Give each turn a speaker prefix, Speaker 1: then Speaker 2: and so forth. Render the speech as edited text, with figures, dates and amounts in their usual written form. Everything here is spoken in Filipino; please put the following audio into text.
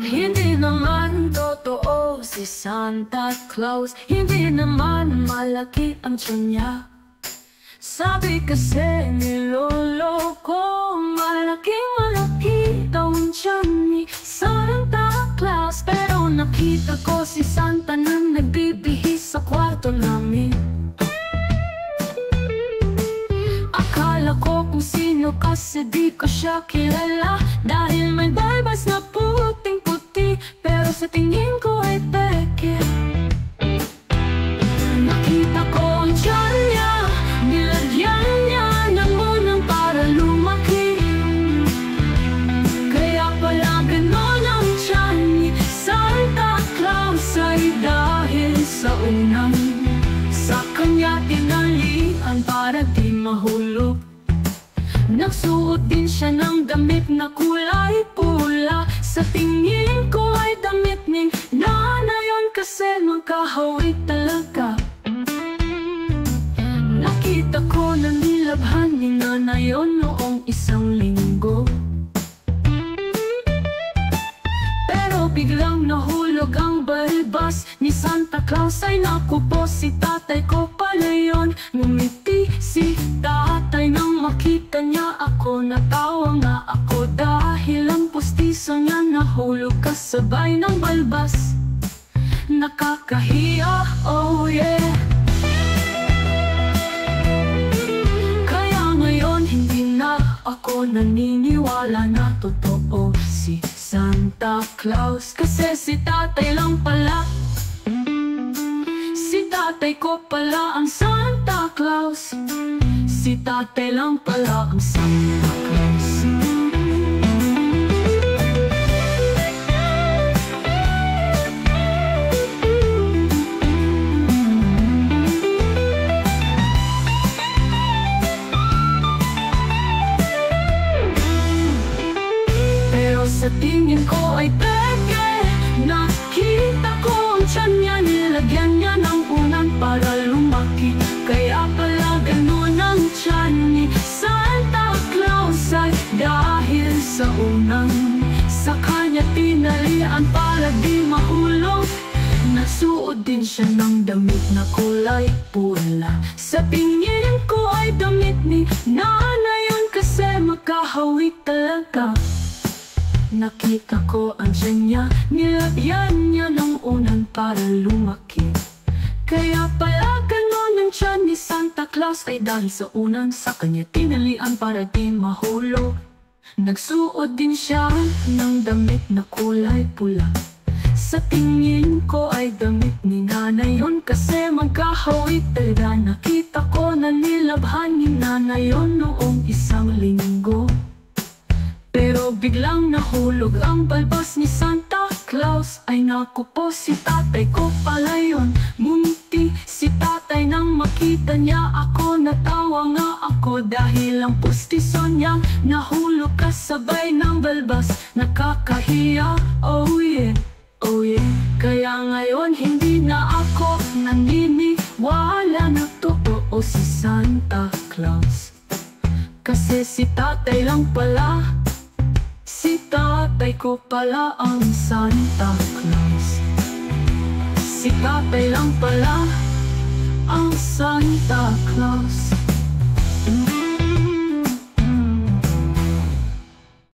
Speaker 1: Hindi naman totoo si Santa Claus, hindi naman malaki ang tiyan niya. Sabi kasi ni lolo ko, malaki daw ang tiyan ni Santa Claus. Pero nakita ko si Santa na nagbibihis sa kwarto namin. Akala ko kung sino kasi di ko siya kilala, dahil may balbas na puting-puti, pero sa tingin ko ay peke. Nakita ko ang tiyan niya, nilagyan niya ng unang para lumaki. Kaya pala ganon ang tiyan ni Santa Claus ay dahil sa unang sa kanya tinalian para di mahulog. Nagsuot din siya ng damit na kulay pula, sa tingin ko ay damit ni nanay yun kasi magkahawig talaga. Nakita ko na nilabhan ni nanay yun noong isang linggo. Pero biglang nahulog ang balbas ni Santa Claus, ay naku po, si tatay ko pala yun. Ngumiti si tatay nang makita niya ako, natawa nga ako dahil ang pustiso niya nahulog kasabay ng balbas. Nakakahiya, oh yeah. Kaya ngayon hindi na ako naniniwala na totoo si Santa Claus, kasi si tatay lang pala. Si tatay ko pala ang Santa Claus. Si tatay lang pala ang Santa Claus. Pero sa tingin ko ay peke. Nakita ko ang tiyan niya, nilagyan niya ng unan para lumaki. Kaya pala ganun ang tiyan ni Santa Claus ay dahil sa unang sa kanya tinalian para di mahulog. Nagsuot din siya ng damit na kulay pula, sa tingin ko ay damit ni nanay yun kasi magkahawig talaga. Nakita ko ang tiyan niya, nilagyan niya ng unan para lumaki. Kaya pala ganon ang tiyan ni Santa Claus ay dahil sa unan sa kanya tinalian para di mahulog. Nagsuot din siya ng damit na kulay pula, sa tingin ko ay damit ni nanay yun kasi magkahawig talaga. Nakita ko na nilabhan ni nanay yun noong isang linggo. Pero biglang nahulog ang balbas ni Santa Claus, ay naku po, si tatay ko pala yun. Munti si tatay nang makita niya ako, natawa nga ako dahil ang pustiso niya nahulog kasabay ng balbas. Nakakahiya, oh yeah, oh yeah. Kaya ngayon hindi na ako naniniwala na totoo si Santa Claus, kasi si tatay lang pala. Si tatay ko pala ang Santa Claus. Si tatay lang pala ang Santa Claus.